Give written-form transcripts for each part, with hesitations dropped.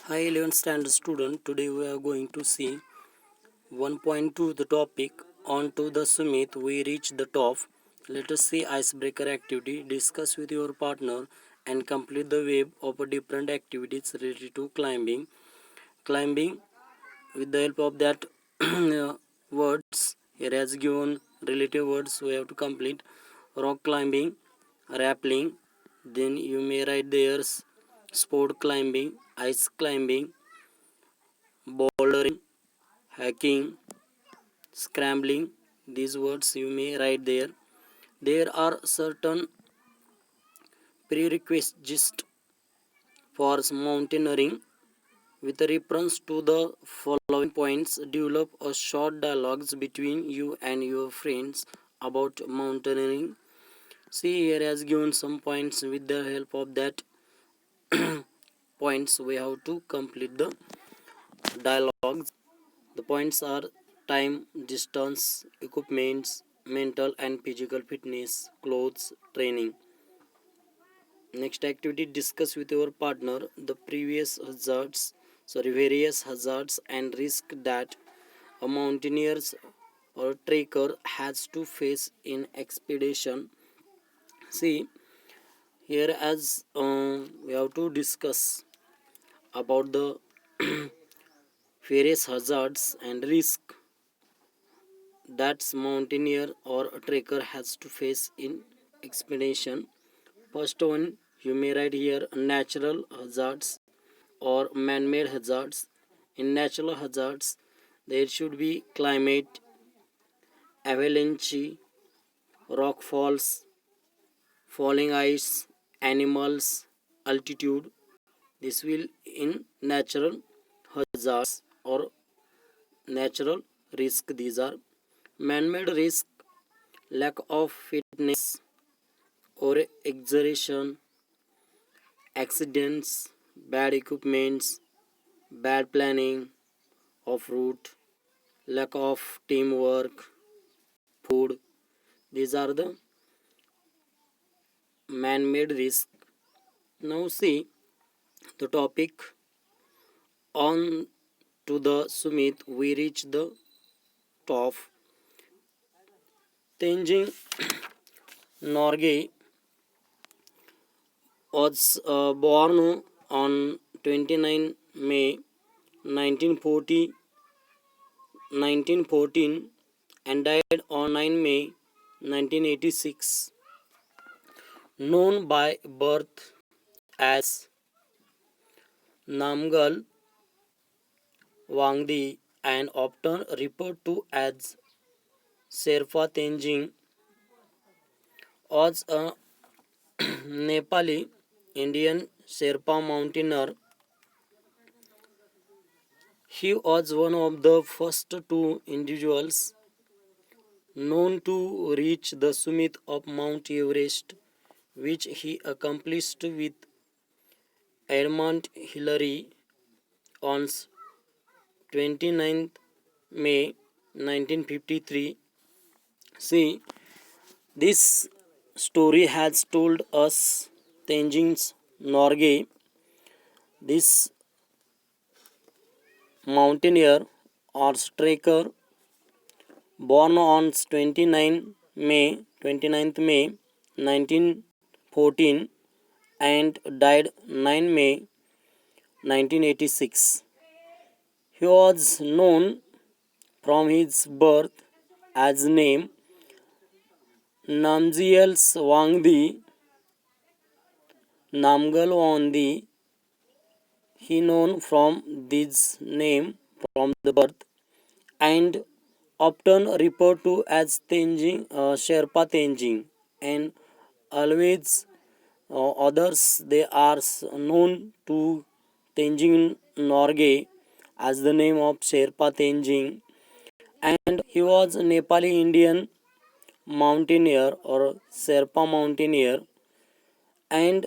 Hi 11th standard student, today we are going to see 1.2 the topic on to the summit we reach the top. Let us see icebreaker activity, discuss with your partner and complete the web of different activities related to climbing. Climbing with the help of that words here has given relative words we have to complete. Rock climbing, rappelling, then you may write there sport climbing, ice climbing, bouldering, hacking, scrambling. These words you may write there. There are certain prerequisites for mountaineering. With reference to the following points, develop a short dialogues between you and your friends about mountaineering. See here has given some points. With the help of that points we have to complete the dialogues. The points are time, distance, equipments, mental and physical fitness, clothes, training. Next activity, discuss with your partner the various hazards and risk that a mountaineer or trekker has to face in expedition. See here as we have to discuss about the various hazards and risk that mountaineer or a trekker has to face in expedition. First one, you may write here natural hazards or man-made hazards. In natural hazards, there should be climate, avalanche, rock falls, falling ice, animals, altitude. This will in natural hazards or natural risk. These are man-made risk, lack of fitness or exertion, accidents, bad equipments, bad planning of route, lack of teamwork, food. These are the man-made risk. Now see the topic on to the summit we reach the top. Tenzing Norgay was born on 29 May 1914 and died on 9 May 1986. Known by birth as Namgal Wangdi and often referred to as Sherpa Tenzing, was a Nepali Indian Sherpa mountaineer. He was one of the first two individuals known to reach the summit of Mount Everest, which he accomplished with Edmund Hillary on 29th May 1953. See, this story has told us Tenzing Norgay, this mountaineer or trekker, born on 29th May 1914 and died 9 May 1986. He was known from his birth as name Namgyel Wangdi, Namgal Wangdi. He known from this name from the birth and often referred to as Sherpa Tenzing, and always others they are known to Tenzing Norgay as the name of Sherpa Tenzing, and he was a Nepali Indian mountaineer or Sherpa mountaineer, and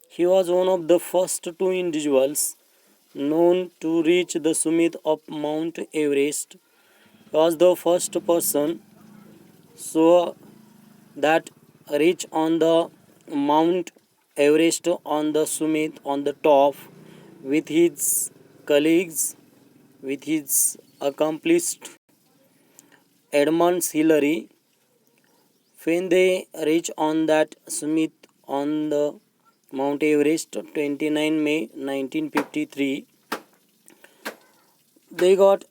he was one of the first two individuals known to reach the summit of Mount Everest. He was the first person so that reach on the Mount Everest on the summit on the top with his colleagues, with his accomplished Edmund Hillary. When they reach on that summit on the Mount Everest 29 May 1953, they got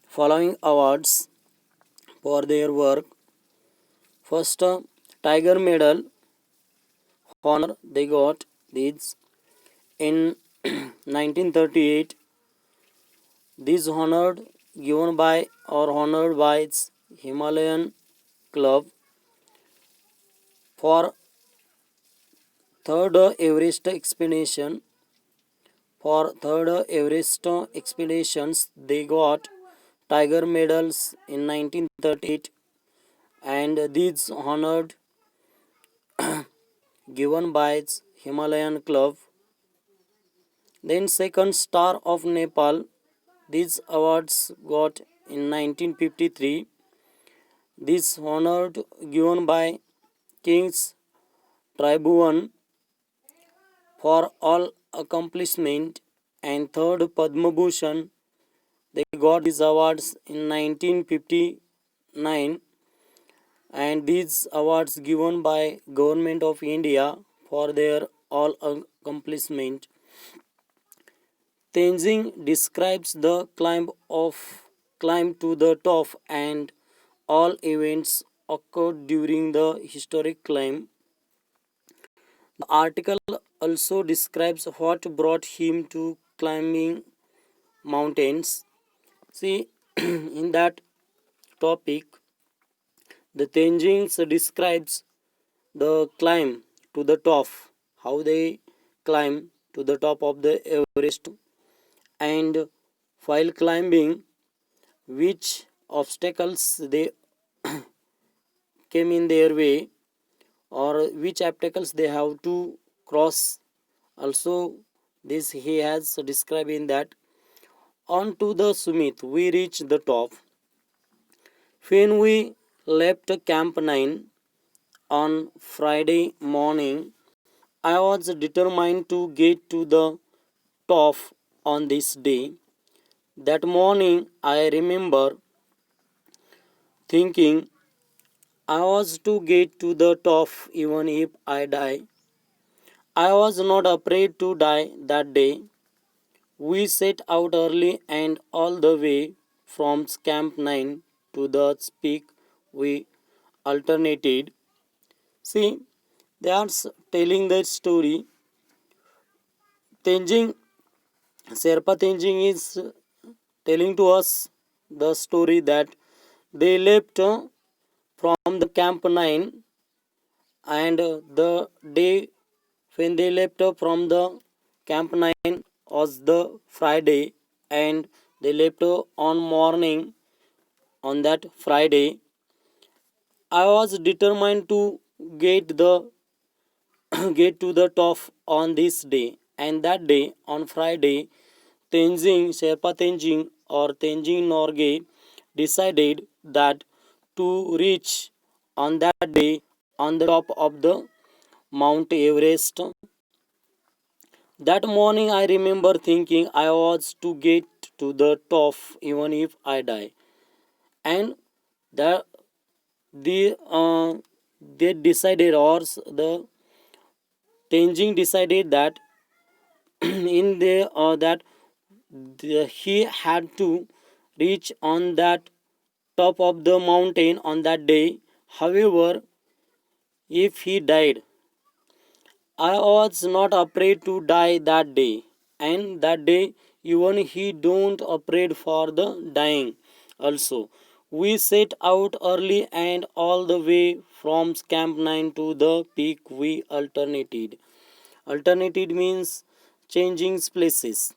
following awards for their work. First, Tiger Medal honor they got this in 1938. This honored given by or honored by its Himalayan Club for third Everest expedition. For third Everest expeditions, they got Tiger medals in 1938, and these honored given by its Himalayan Club. Then second Star of Nepal. These awards got in 1953. This honored given by King's Tribhuvan for all accomplishment, and third Padma Bhushan. They got these awards in 1959, and these awards given by Government of India for their all accomplishment. Tenzing describes the climb to the top, and all events occurred during the historic climb. The article also describes what brought him to climbing mountains. See, in that topic, the Tenzing describes the climb to the top, how they climb to the top of the Everest, and while climbing, which obstacles they came in their way, or which obstacles they have to cross. Also, this he has described in that. On to the summit, we reach the top. When we left Camp 9 on Friday morning, I was determined to get to the top on this day. That morning, I remember thinking I was to get to the top even if I die. I was not afraid to die that day. We set out early, and all the way from Camp 9 to the peak we alternated. See, they are telling that story. Tenzing, Sherpa Tenzing is telling to us the story that they left from the Camp 9, and the day when they left from the Camp 9 was the Friday, and they left on morning on that Friday. I was determined to get the get to the top on this day, and that day on Friday, Tenzing Sherpa Tenzing or Tenzing Norgay decided that to reach on that day on the top of the Mount Everest. That morning I remember thinking I was to get to the top even if I die. And the they decided, or the Tenzing decided that in the he had to reach on that top of the mountain on that day. However, if he died, I was not afraid to die that day, and that day even he don't afraid for the dying. Also, we set out early, and all the way from Camp 9 to the peak we alternated. Alternated means changing places,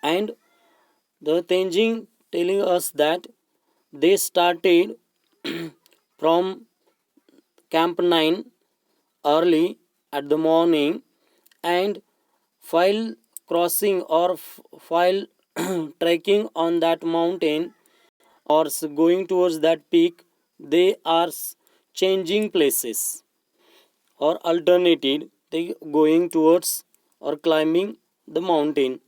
and the changing telling us that they started from Camp 9 early at the morning, and while crossing or while trekking on that mountain or going towards that peak, they are changing places or alternated, they going towards or climbing the mountain.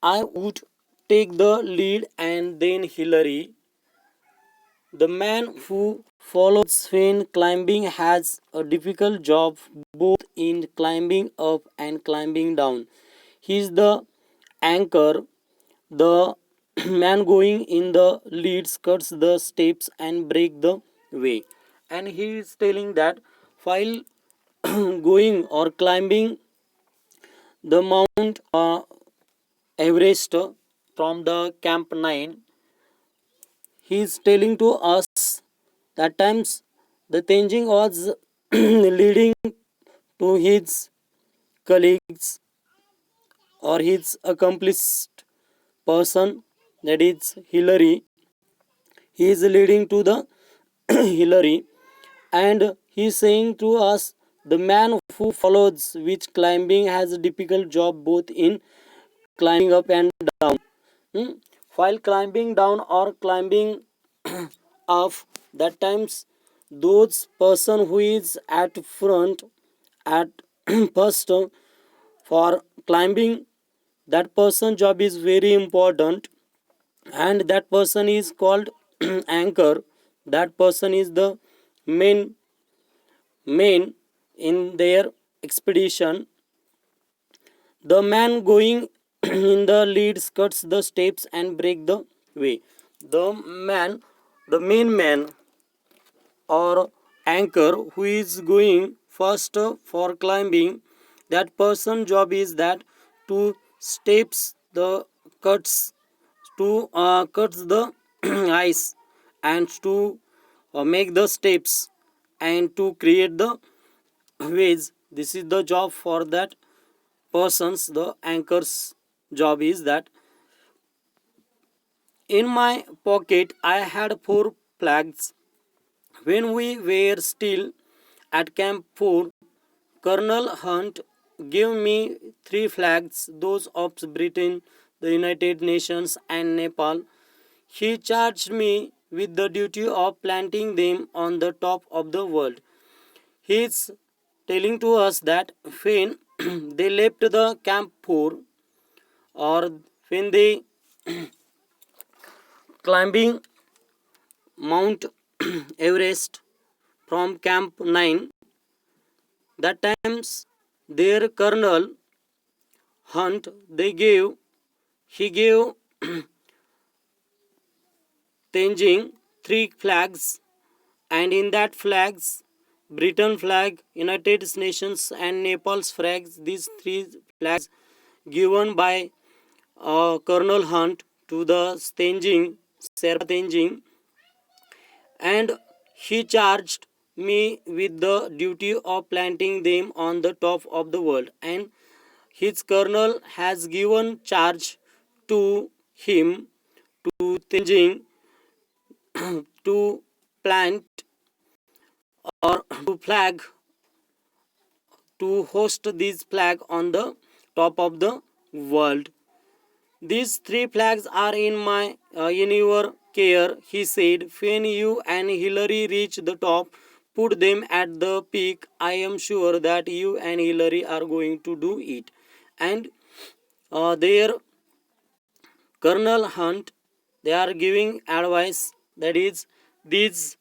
I would take the lead, and then Hillary, the man who follows Sven climbing, has a difficult job both in climbing up and climbing down. He is the anchor. The man going in the lead cuts the steps and break the way. And he is telling that while going or climbing the Mount Everest from the Camp 9, he is telling to us that times the Tenzing was leading to his colleagues or his accomplished person, that is Hillary. He is leading to the Hillary, and he is saying to us the man who follows which climbing has a difficult job both in climbing up and down. Hmm? While climbing down or climbing up, that times those person who is at front at first for climbing, that person job is very important, and that person is called anchor. That person is the main in their expedition. The man going in the lead cuts the steps and break the way. The main man or anchor who is going first for climbing, that person job is that to steps the cuts to cuts the ice and to make the steps and to create the ways. This is the job for that persons. The anchor's job is that in my pocket I had four flags. When we were still at Camp 4, Colonel Hunt gave me three flags, those of Britain, the United Nations, and Nepal. He charged me with the duty of planting them on the top of the world. He is telling to us that when they left the Camp 4, or when they climbing Mount Everest from Camp 9, that times their Colonel Hunt he gave Tenzing three flags, and in that flags Britain flag, United Nations, and Nepal's flags. These three flags given by Colonel Hunt to the Tenzing, Sherpa Tenzing, and he charged me with the duty of planting them on the top of the world. And his colonel has given charge to him, to Tenzing, to plant or to flag, to host this flag on the top of the world. These three flags are in your care, he said. When you and Hillary reach the top, put them at the peak. I am sure that you and Hillary are going to do it. And their Colonel Hunt, they are giving advice, that is, these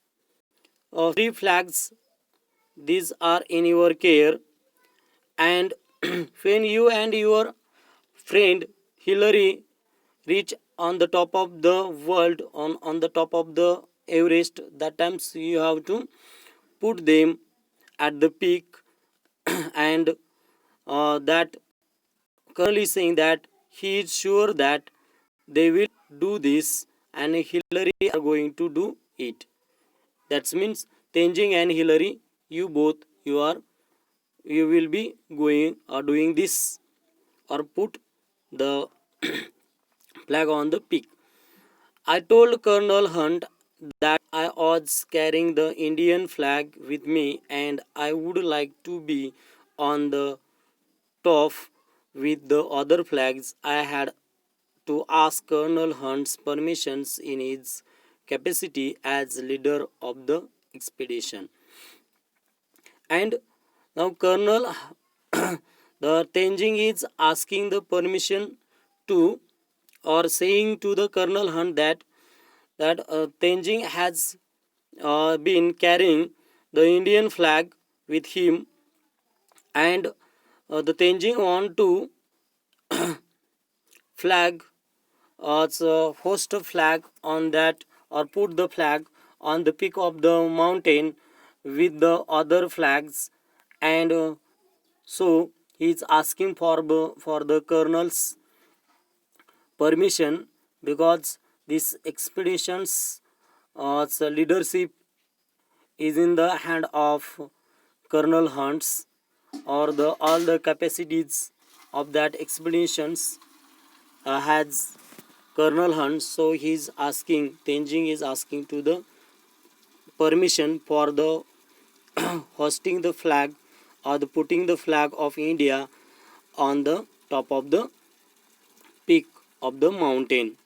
three flags, these are in your care. And when you and your friend Hillary reach on the top of the world, on the top of the Everest, that times you have to put them at the peak. And that Colonel is saying that he is sure that they will do this, and Hillary are going to do it. That means Tenzing and Hillary, you both, you will be going or doing this, or put the flag on the peak. I told Colonel Hunt that I was carrying the Indian flag with me, and I would like to be on the top with the other flags. I had to ask Colonel Hunt's permissions in his capacity as leader of the expedition. And now Colonel The Tenzing is asking the permission to, or saying to the Colonel Hunt that Tenzing has been carrying the Indian flag with him, and the Tenzing want to flag host a flag on that, or put the flag on the peak of the mountain with the other flags, and so he is asking for the colonel's permission, because this expedition's leadership is in the hand of Colonel Hunts, or the all the capacities of that expeditions has Colonel Hunt. So he's asking, Tenzing is asking to the permission for the hosting the flag, or the putting the flag of India on the top of the peak of the mountain.